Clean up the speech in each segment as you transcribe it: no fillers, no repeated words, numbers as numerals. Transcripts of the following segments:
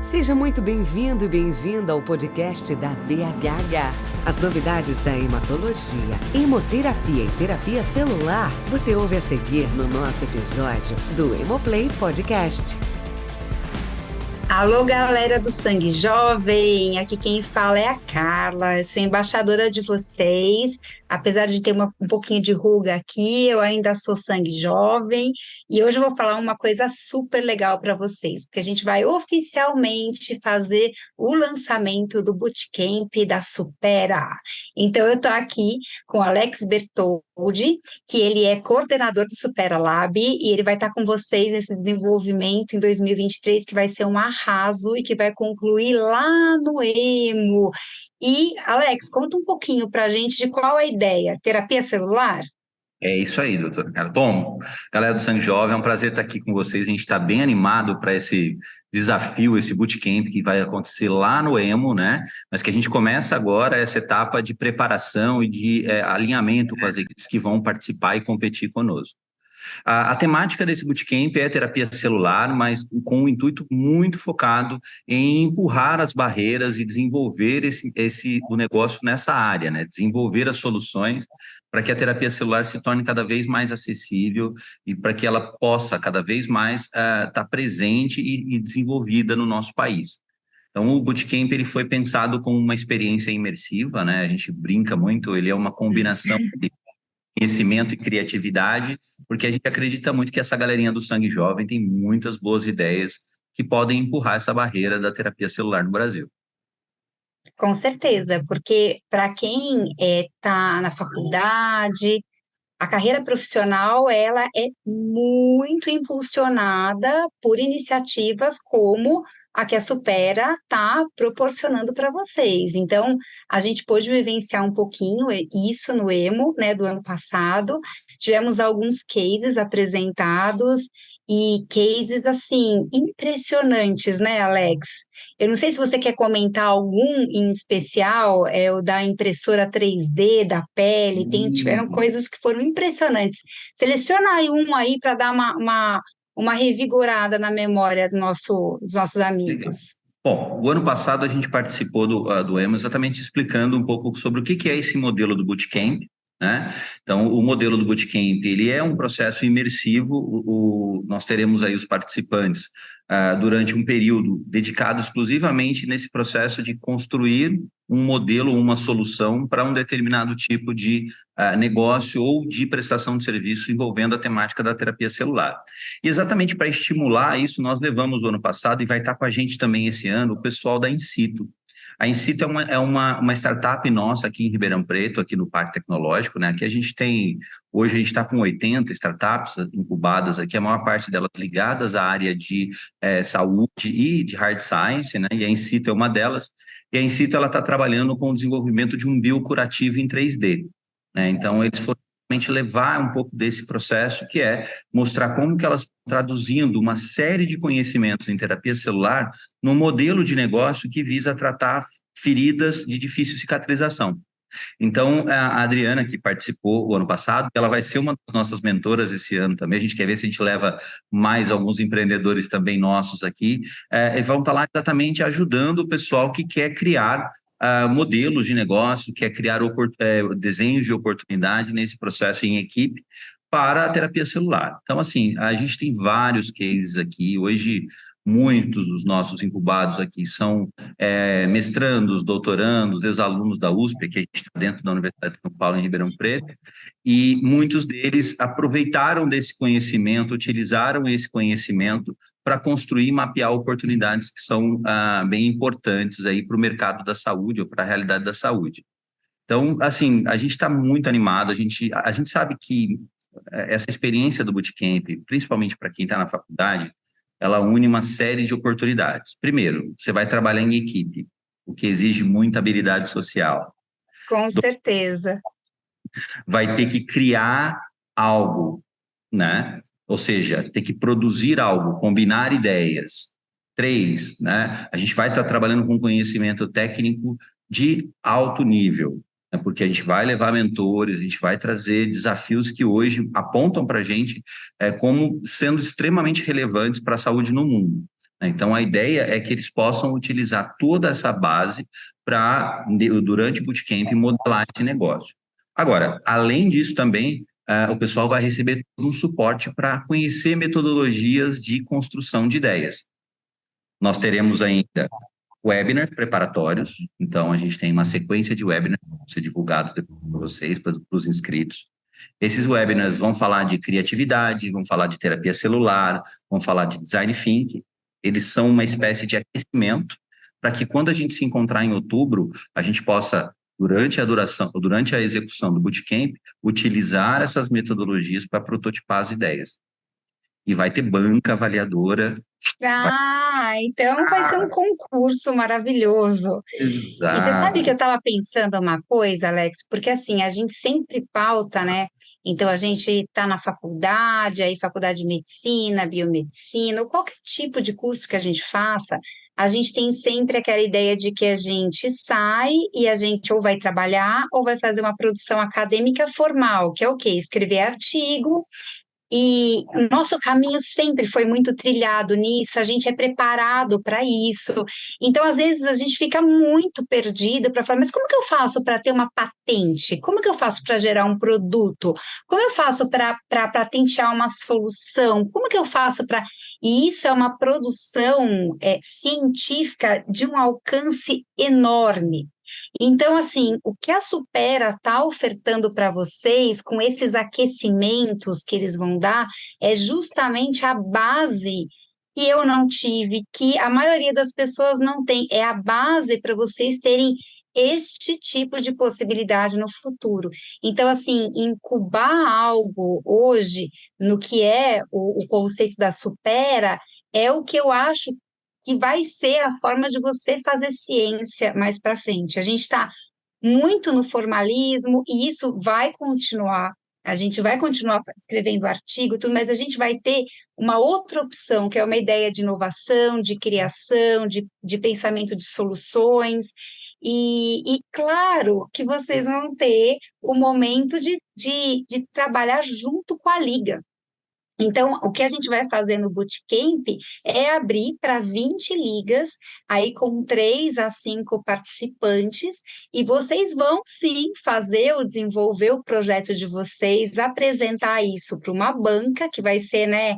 Seja muito bem-vindo e bem-vinda ao podcast da BHH. As novidades da hematologia, hemoterapia e terapia celular, você ouve a seguir no nosso episódio do Hemoplay Podcast. Alô, galera do Sangue Jovem, aqui quem fala é a Carla, eu sou embaixadora de vocês, apesar de ter um pouquinho de ruga aqui, eu ainda sou sangue jovem, e hoje eu vou falar uma coisa super legal para vocês, porque a gente vai oficialmente fazer o lançamento do Bootcamp da Supera. Então eu tô aqui com o Alex Bertoldi, que ele é coordenador do Supera Lab, e ele vai estar com vocês nesse desenvolvimento em 2023, que vai ser um arraso e que vai concluir lá no Emo. E, Alex, conta um pouquinho para a gente de qual é a ideia. Terapia celular? É isso aí, doutor Ricardo. Bom, galera do Sangue Jovem, é um prazer estar aqui com vocês. A gente está bem animado para esse desafio, esse bootcamp que vai acontecer lá no Emo, né? Mas que a gente começa agora essa etapa de preparação e de alinhamento com as equipes que vão participar e competir conosco. A temática desse bootcamp é terapia celular, mas com um intuito muito focado em empurrar as barreiras e desenvolver o negócio nessa área, né? Desenvolver as soluções para que a terapia celular se torne cada vez mais acessível e para que ela possa cada vez mais estar presente e desenvolvida no nosso país. Então, o Bootcamp ele foi pensado como uma experiência imersiva, né? A gente brinca muito, ele é uma combinação de conhecimento e criatividade, porque a gente acredita muito que essa galerinha do Sangue Jovem tem muitas boas ideias que podem empurrar essa barreira da terapia celular no Brasil. Com certeza, porque para quem está na faculdade, a carreira profissional ela é muito impulsionada por iniciativas como a que a Supera está proporcionando para vocês. Então, a gente pôde vivenciar um pouquinho isso no Emo, né, do ano passado. Tivemos alguns cases apresentados e cases, assim, impressionantes, né, Alex? Eu não sei se você quer comentar algum em especial, o da impressora 3D, da pele, tiveram coisas que foram impressionantes. Seleciona aí um aí para dar uma revigorada na memória dos nossos amigos. Bom, o ano passado a gente participou do EMA exatamente explicando um pouco sobre o que é esse modelo do Bootcamp, né? Então, o modelo do Bootcamp, ele é um processo imersivo, nós teremos aí os participantes durante um período dedicado exclusivamente nesse processo de construir um modelo, uma solução para um determinado tipo de negócio ou de prestação de serviço envolvendo a temática da terapia celular. E exatamente para estimular isso, nós levamos o ano passado e vai estar com a gente também esse ano o pessoal da Incito. A Incito é uma startup nossa aqui em Ribeirão Preto, aqui no Parque Tecnológico, né? Aqui hoje a gente está com 80 startups incubadas aqui, a maior parte delas ligadas à área de saúde e de hard science, né? E a Incito é uma delas. E a Incito, ela está trabalhando com o desenvolvimento de um biocurativo em 3D, né? Então, eles foram realmente levar um pouco desse processo, que é mostrar como que elas estão traduzindo uma série de conhecimentos em terapia celular num modelo de negócio que visa tratar feridas de difícil cicatrização. Então, a Adriana, que participou o ano passado, ela vai ser uma das nossas mentoras esse ano também. A gente quer ver se a gente leva mais alguns empreendedores também nossos aqui. Eles vão estar lá exatamente ajudando o pessoal que quer criar modelos de negócio, quer criar desenhos de oportunidade nesse processo em equipe para a terapia celular. Então, assim, a gente tem vários cases aqui. Hoje, muitos dos nossos incubados aqui são mestrandos, doutorandos, ex-alunos da USP, que a gente está dentro da Universidade de São Paulo, em Ribeirão Preto, e muitos deles aproveitaram desse conhecimento, utilizaram esse conhecimento para construir e mapear oportunidades que são bem importantes aí para o mercado da saúde ou para a realidade da saúde. Então, assim, a gente está muito animado, a gente sabe que essa experiência do Bootcamp, principalmente para quem está na faculdade, ela une uma série de oportunidades. Primeiro, você vai trabalhar em equipe, o que exige muita habilidade social. Com certeza. Vai ter que criar algo, né? Ou seja, ter que produzir algo, combinar ideias. 3, né? A gente vai estar trabalhando com conhecimento técnico de alto nível, né? Porque a gente vai levar mentores, a gente vai trazer desafios que hoje apontam para a gente como sendo extremamente relevantes para a saúde no mundo. Então, a ideia é que eles possam utilizar toda essa base para, durante o Bootcamp, modelar esse negócio. Agora, além disso também, o pessoal vai receber todo um suporte para conhecer metodologias de construção de ideias. Nós teremos ainda webinars preparatórios, então a gente tem uma sequência de webinars que vão ser divulgados para vocês, para os inscritos. Esses webinars vão falar de criatividade, vão falar de terapia celular, vão falar de design thinking. Eles são uma espécie de aquecimento para que quando a gente se encontrar em outubro, a gente possa, durante a duração, ou durante a execução do Bootcamp, utilizar essas metodologias para prototipar as ideias. E vai ter banca avaliadora. Então vai ser um concurso maravilhoso. E você sabe que eu estava pensando uma coisa, Alex, porque assim, a gente sempre pauta, né? Então a gente está na faculdade, aí faculdade de medicina, biomedicina, ou qualquer tipo de curso que a gente faça, a gente tem sempre aquela ideia de que a gente sai e a gente ou vai trabalhar ou vai fazer uma produção acadêmica formal, que é o quê? Escrever artigo. E o nosso caminho sempre foi muito trilhado nisso, a gente é preparado para isso. Então, às vezes, a gente fica muito perdido para falar, mas como que eu faço para ter uma patente? Como que eu faço para gerar um produto? Como eu faço para patentear uma solução? Como que eu faço para... E isso é uma produção científica de um alcance enorme. Então, assim, o que a Supera está ofertando para vocês com esses aquecimentos que eles vão dar é justamente a base que eu não tive, que a maioria das pessoas não tem, é a base para vocês terem este tipo de possibilidade no futuro. Então, assim, incubar algo hoje, no que é o conceito da Supera, é o que eu acho que vai ser a forma de você fazer ciência mais para frente. A gente está muito no formalismo e isso vai continuar. A gente vai continuar escrevendo artigo, tudo, mas a gente vai ter uma outra opção, que é uma ideia de inovação, de criação, de pensamento de soluções. E claro que vocês vão ter o momento de trabalhar junto com a liga. Então, o que a gente vai fazer no Bootcamp é abrir para 20 ligas, aí com 3 a 5 participantes, e vocês vão sim fazer ou desenvolver o projeto de vocês, apresentar isso para uma banca que vai ser, né,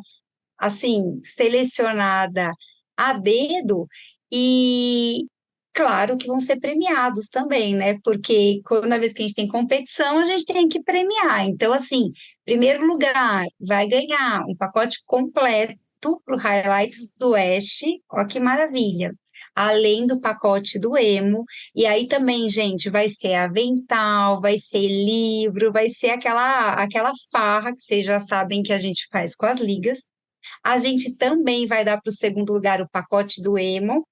assim, selecionada a dedo, e claro que vão ser premiados também, né? Porque toda vez que a gente tem competição, a gente tem que premiar. Então, assim, primeiro lugar, vai ganhar um pacote completo para o Highlights do Oeste, ó que maravilha. Além do pacote do Emo, e aí também, gente, vai ser avental, vai ser livro, vai ser aquela farra que vocês já sabem que a gente faz com as ligas. A gente também vai dar para o segundo lugar o pacote do Emo,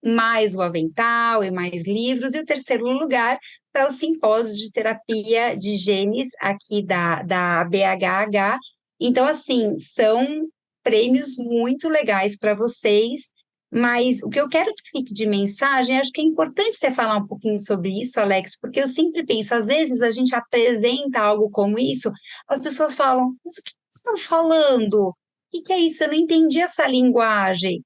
mais o avental e mais livros, e o terceiro lugar para o simpósio de terapia de genes aqui da BHH. Então, assim, são prêmios muito legais para vocês, mas o que eu quero que fique de mensagem, acho que é importante você falar um pouquinho sobre isso, Alex, porque eu sempre penso, às vezes a gente apresenta algo como isso, as pessoas falam, mas o que vocês estão falando? O que é isso? Eu não entendi essa linguagem.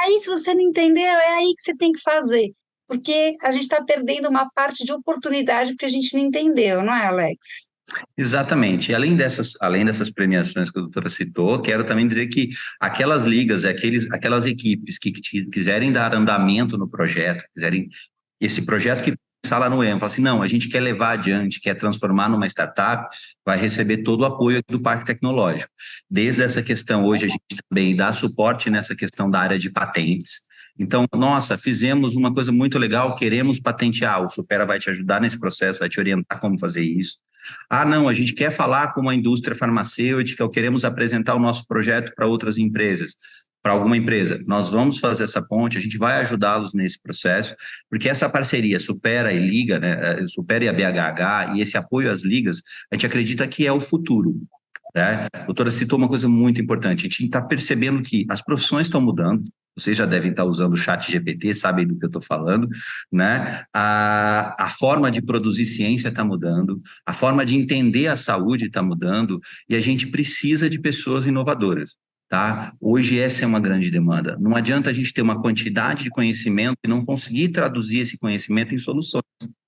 Aí, se você não entendeu, é aí que você tem que fazer, porque a gente está perdendo uma parte de oportunidade porque a gente não entendeu, não é, Alex? Exatamente. E além dessas premiações que a doutora citou, quero também dizer que aquelas ligas, aquelas equipes que quiserem dar andamento no projeto, quiserem esse projeto que começar lá no EM, fala assim, não, a gente quer levar adiante, quer transformar numa startup, vai receber todo o apoio do Parque Tecnológico. Desde essa questão, hoje a gente também dá suporte nessa questão da área de patentes. Então, nossa, fizemos uma coisa muito legal, queremos patentear, o Supera vai te ajudar nesse processo, vai te orientar como fazer isso. Ah, não, a gente quer falar com a indústria farmacêutica, ou queremos apresentar o nosso projeto para outras empresas, para alguma empresa. Nós vamos fazer essa ponte, a gente vai ajudá-los nesse processo, porque essa parceria Supera e Liga, né, Supera e a BHH, e esse apoio às ligas, a gente acredita que é o futuro. Né? A doutora citou uma coisa muito importante, a gente está percebendo que as profissões estão mudando, vocês já devem estar usando o chat GPT, sabem do que eu estou falando, né? A forma de produzir ciência está mudando, a forma de entender a saúde está mudando, e a gente precisa de pessoas inovadoras. tá? Hoje essa é uma grande demanda. Não adianta a gente ter uma quantidade de conhecimento e não conseguir traduzir esse conhecimento em soluções,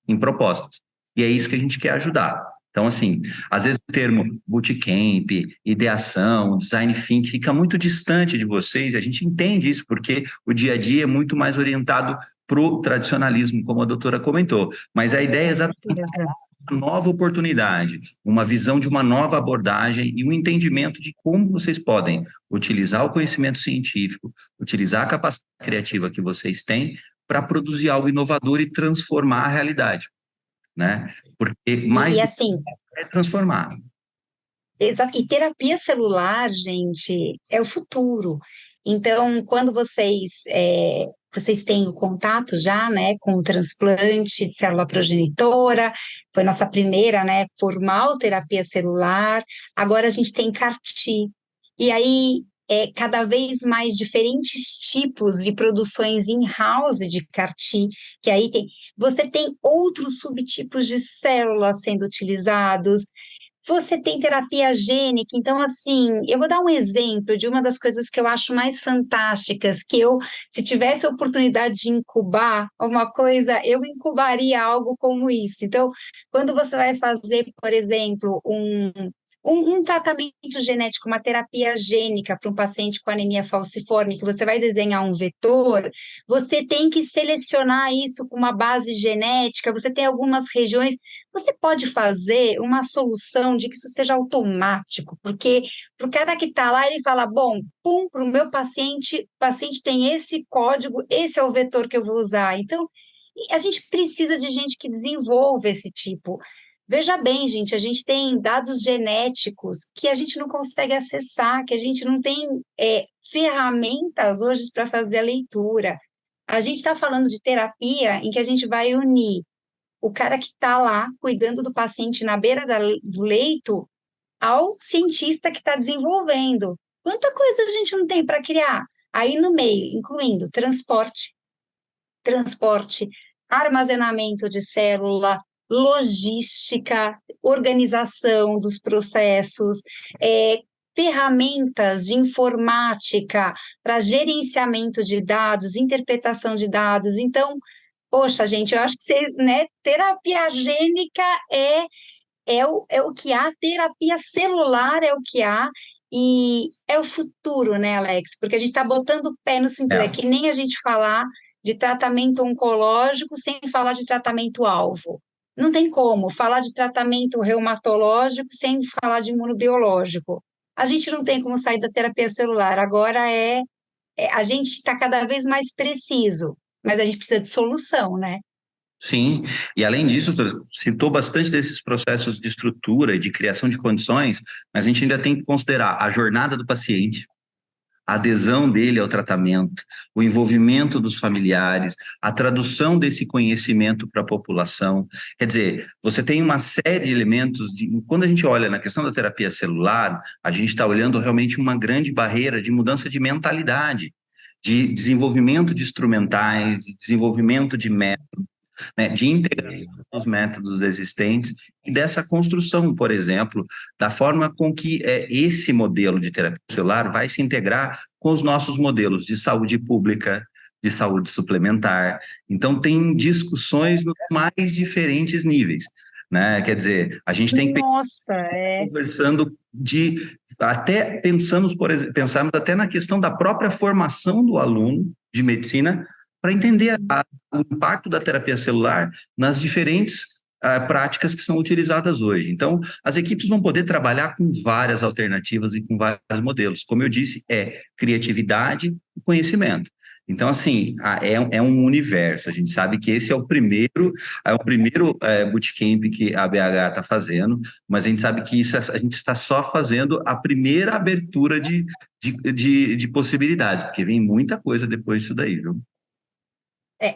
em propostas. E é isso que a gente quer ajudar. Então, assim, às vezes o termo bootcamp, ideação, design thinking fica muito distante de vocês, e a gente entende isso porque o dia a dia é muito mais orientado para o tradicionalismo, como a doutora comentou. Mas a ideia é exatamente Beleza. uma nova oportunidade, uma visão de uma nova abordagem e um entendimento de como vocês podem utilizar o conhecimento científico, utilizar a capacidade criativa que vocês têm para produzir algo inovador e transformar a realidade, né? Porque mais E do que assim, é transformar. exato. E terapia celular, gente, é o futuro. Então, quando vocês têm o contato já, né, com o transplante de célula progenitora, foi nossa primeira, né, formal terapia celular. Agora a gente tem CAR-T. E aí, cada vez mais diferentes tipos de produções in-house de CAR-T, que aí você tem outros subtipos de células sendo utilizados. Você tem terapia gênica, então, assim, eu vou dar um exemplo de uma das coisas que eu acho mais fantásticas, que eu, se tivesse a oportunidade de incubar uma coisa, eu incubaria algo como isso. Então, quando você vai fazer, por exemplo, um tratamento genético, uma terapia gênica para um paciente com anemia falciforme, que você vai desenhar um vetor, você tem que selecionar isso com uma base genética, você tem algumas regiões. Você pode fazer uma solução de que isso seja automático, porque para o cara que está lá, ele fala, bom, pum, para o meu paciente, o paciente tem esse código, esse é o vetor que eu vou usar. Então, a gente precisa de gente que desenvolva esse tipo. Veja bem, gente, a gente tem dados genéticos que a gente não consegue acessar, que a gente não tem ferramentas hoje para fazer a leitura. A gente está falando de terapia em que a gente vai unir o cara que está lá cuidando do paciente na beira do leito ao cientista que está desenvolvendo. Quanta coisa a gente não tem para criar? Aí no meio, incluindo transporte, armazenamento de célula, logística, organização dos processos, ferramentas de informática para gerenciamento de dados, interpretação de dados. Então, poxa, gente, eu acho que vocês, né, terapia gênica é o que há, terapia celular é o que há, e é o futuro, né, Alex? Porque a gente está botando o pé no cinturão, é É. que nem a gente falar de tratamento oncológico sem falar de tratamento-alvo. Não tem como falar de tratamento reumatológico sem falar de imunobiológico. A gente não tem como sair da terapia celular. Agora a gente está cada vez mais preciso, mas a gente precisa de solução, né? Sim, e além disso, doutor, citou bastante desses processos de estrutura e de criação de condições, mas a gente ainda tem que considerar a jornada do paciente, a adesão dele ao tratamento, o envolvimento dos familiares, a tradução desse conhecimento para a população. Quer dizer, você tem uma série de elementos. Quando a gente olha na questão da terapia celular, a gente está olhando realmente uma grande barreira de mudança de mentalidade, de desenvolvimento de instrumentais, de desenvolvimento de métodos, né, de integração dos métodos existentes e dessa construção, por exemplo, da forma com que esse modelo de terapia celular vai se integrar com os nossos modelos de saúde pública, de saúde suplementar. Então, tem discussões nos mais diferentes níveis, né? Quer dizer, a gente tem que Nossa, conversando até pensarmos até na questão da própria formação do aluno de medicina para entender o impacto da terapia celular nas diferentes práticas que são utilizadas hoje. Então, as equipes vão poder trabalhar com várias alternativas e com vários modelos. Como eu disse, é criatividade e conhecimento. Então, assim, é um universo. A gente sabe que esse é o primeiro bootcamp que a BH está fazendo, mas a gente sabe que isso a gente está só fazendo a primeira abertura de possibilidade, porque vem muita coisa depois disso daí, viu?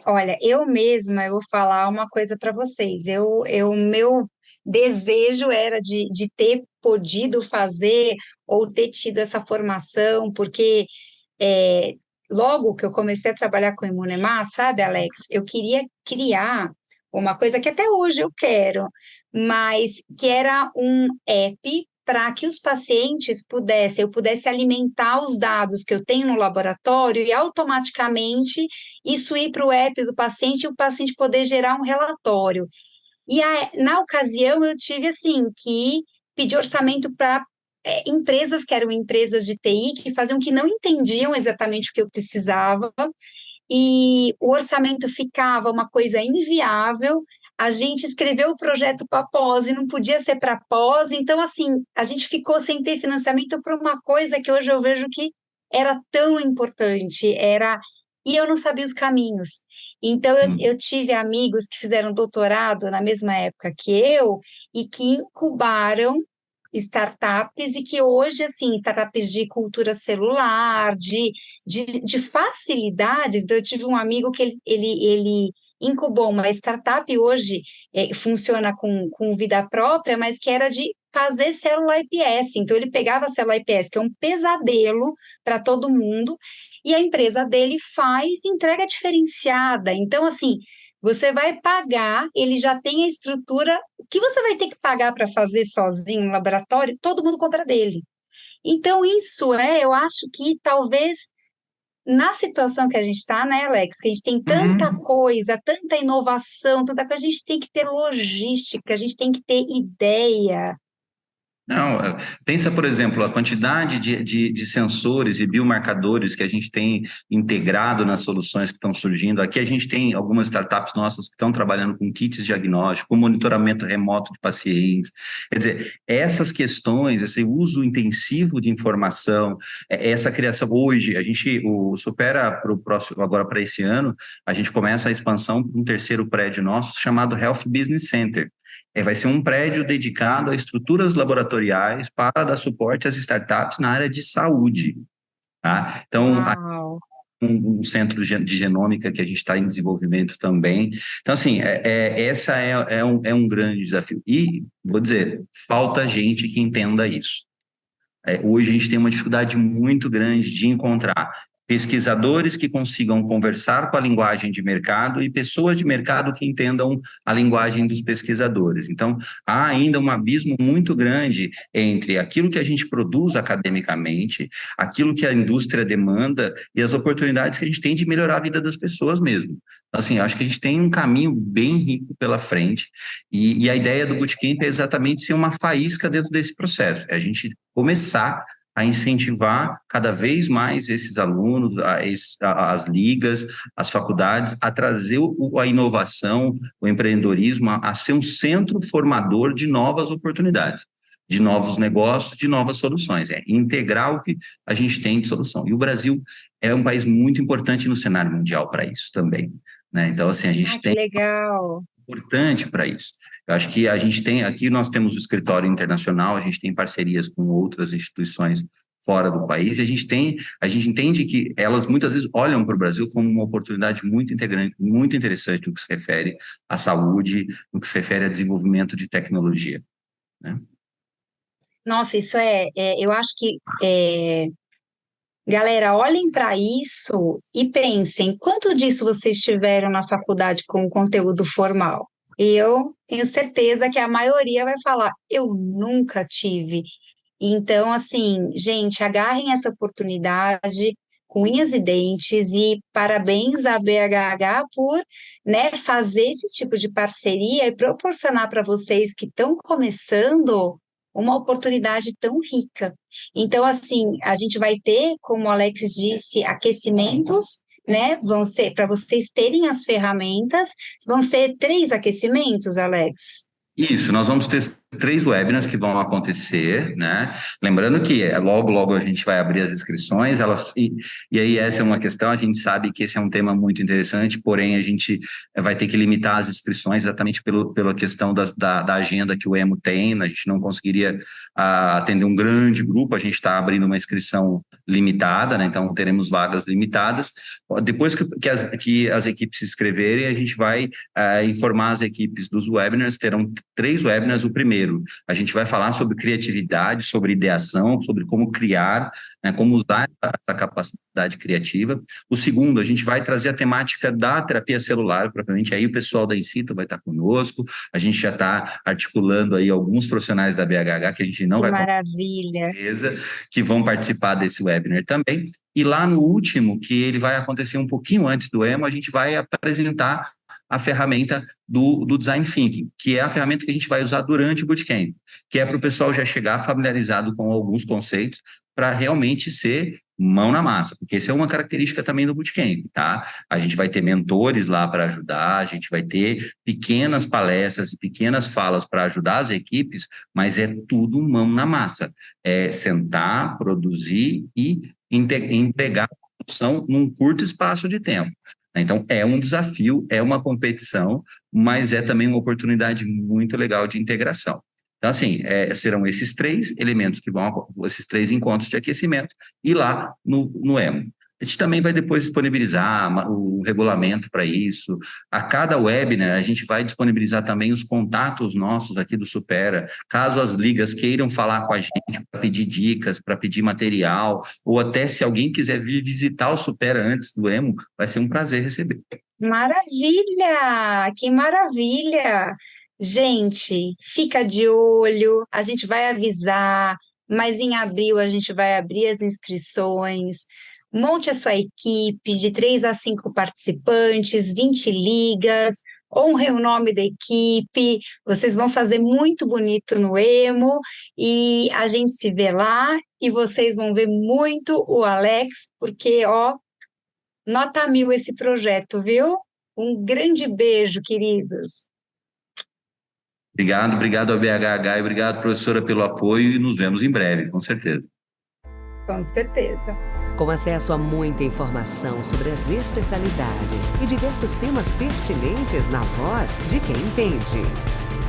olha, eu mesma eu vou falar uma coisa para vocês. Meu desejo era de ter podido fazer ou ter tido essa formação, porque é, logo que eu comecei a trabalhar com Imunemato, sabe, Alex, eu queria criar uma coisa que até hoje eu quero, mas que era um app para que os pacientes eu pudesse alimentar os dados que eu tenho no laboratório e automaticamente isso ir para o app do paciente e o paciente poder gerar um relatório. E na ocasião eu tive assim que pedir orçamento para empresas que eram empresas de TI que faziam que não entendiam exatamente o que eu precisava, e o orçamento ficava uma coisa inviável. A gente escreveu o projeto para pós e não podia ser para pós, então assim, a gente ficou sem ter financiamento para uma coisa que hoje eu vejo que era tão importante, e eu não sabia os caminhos. Então eu tive amigos que fizeram doutorado na mesma época que eu e que incubaram startups e que hoje, assim, startups de cultura celular, de facilidades. Então, eu tive um amigo que ele incubou uma startup, hoje funciona com vida própria, mas que era de fazer célula iPS. Então, ele pegava a célula iPS, que é um pesadelo para todo mundo, e a empresa dele faz entrega diferenciada. Então, assim, você vai pagar, ele já tem a estrutura. O que você vai ter que pagar para fazer sozinho no laboratório, todo mundo compra dele. Então, eu acho que talvez na situação que a gente está, né, Alex, que a gente tem tanta coisa, tanta inovação, tanta coisa, a gente tem que ter logística, a gente tem que ter ideia. Não, pensa, por exemplo, a quantidade de sensores e biomarcadores que a gente tem integrado nas soluções que estão surgindo. Aqui a gente tem algumas startups nossas que estão trabalhando com kits diagnósticos, com monitoramento remoto de pacientes. Quer dizer, essas questões, esse uso intensivo de informação, essa criação, hoje, supera para o próximo, agora para esse ano, a gente começa a expansão para um terceiro prédio nosso chamado Health Business Center. Vai ser um prédio dedicado a estruturas laboratoriais para dar suporte às startups na área de saúde. Tá? Então, um centro de genômica que a gente está em desenvolvimento também. Então, assim, essa é um grande desafio. E, vou dizer, falta gente que entenda isso. Hoje a gente tem uma dificuldade muito grande de encontrar pesquisadores que consigam conversar com a linguagem de mercado e pessoas de mercado que entendam a linguagem dos pesquisadores. Então, há ainda um abismo muito grande entre aquilo que a gente produz academicamente, aquilo que a indústria demanda e as oportunidades que a gente tem de melhorar a vida das pessoas mesmo. Então, assim, acho que a gente tem um caminho bem rico pela frente e a ideia do Bootcamp é exatamente ser uma faísca dentro desse processo. É a gente começar a incentivar cada vez mais esses alunos, as ligas, as faculdades, a trazer a inovação, o empreendedorismo, a ser um centro formador de novas oportunidades, de novos negócios, de novas soluções. Integrar o que a gente tem de solução. E o Brasil é um país muito importante no cenário mundial para isso também, né? Então, assim, a gente tem... legal. Importante para isso. Eu acho que a gente tem, aqui nós temos o escritório internacional, a gente tem parcerias com outras instituições fora do país, e a gente entende que elas muitas vezes olham para o Brasil como uma oportunidade muito integrante, muito interessante no que se refere à saúde, no que se refere a desenvolvimento de tecnologia, né? Nossa, isso eu acho que galera, olhem para isso e pensem, quanto disso vocês tiveram na faculdade com conteúdo formal? Eu tenho certeza que a maioria vai falar, eu nunca tive. Então, assim, gente, agarrem essa oportunidade com unhas e dentes e parabéns à BHH por, né, fazer esse tipo de parceria e proporcionar para vocês que estão começando uma oportunidade tão rica. Então, assim, a gente vai ter, como o Alex disse, aquecimentos, né? Vão ser, para vocês terem as ferramentas, vão ser 3 aquecimentos, Alex? Isso, nós vamos ter 3 webinars que vão acontecer, né? Lembrando que logo a gente vai abrir as inscrições, e aí essa é uma questão, a gente sabe que esse é um tema muito interessante, porém a gente vai ter que limitar as inscrições exatamente pela questão da agenda que o EMO tem, a gente não conseguiria atender um grande grupo, a gente está abrindo uma inscrição limitada, né? Então teremos vagas limitadas. Depois que as equipes se inscreverem, a gente vai informar as equipes dos webinars, terão 3 webinars, o primeiro primeiro, a gente vai falar sobre criatividade, sobre ideação, sobre como criar, né, como usar essa capacidade criativa. O segundo, a gente vai trazer a temática da terapia celular, propriamente aí o pessoal da Incito vai estar conosco, a gente já está articulando aí alguns profissionais da BHH, que a gente não Que vai... maravilha! Que vão participar desse webinar também. E lá no último, que ele vai acontecer um pouquinho antes do EMO, a gente vai apresentar a ferramenta do Design Thinking, que é a ferramenta que a gente vai usar durante o Bootcamp, que é para o pessoal já chegar familiarizado com alguns conceitos, para realmente ser mão na massa, porque essa é uma característica também do Bootcamp, tá? A gente vai ter mentores lá para ajudar, a gente vai ter pequenas palestras e pequenas falas para ajudar as equipes, mas é tudo mão na massa. É sentar, produzir e entregar a produção num curto espaço de tempo. Então, é um desafio, é uma competição, mas é também uma oportunidade muito legal de integração. Então, assim, serão esses 3 elementos que vão, esses 3 encontros de aquecimento, e lá no EMO. A gente também vai depois disponibilizar o regulamento para isso. A cada webinar, a gente vai disponibilizar também os contatos nossos aqui do Supera, caso as ligas queiram falar com a gente para pedir dicas, para pedir material, ou até se alguém quiser vir visitar o Supera antes do EMO, vai ser um prazer receber. Maravilha! Que maravilha! Gente, fica de olho, a gente vai avisar, mas em abril a gente vai abrir as inscrições. Monte a sua equipe de 3 a 5 participantes, 20 ligas, honre o nome da equipe, vocês vão fazer muito bonito no EMO e a gente se vê lá e vocês vão ver muito o Alex, porque, ó, nota 1000 esse projeto, viu? Um grande beijo, queridos. Obrigado ao BHH e obrigado, professora, pelo apoio e nos vemos em breve, com certeza. Com certeza. Com acesso a muita informação sobre as especialidades e diversos temas pertinentes na voz de quem entende.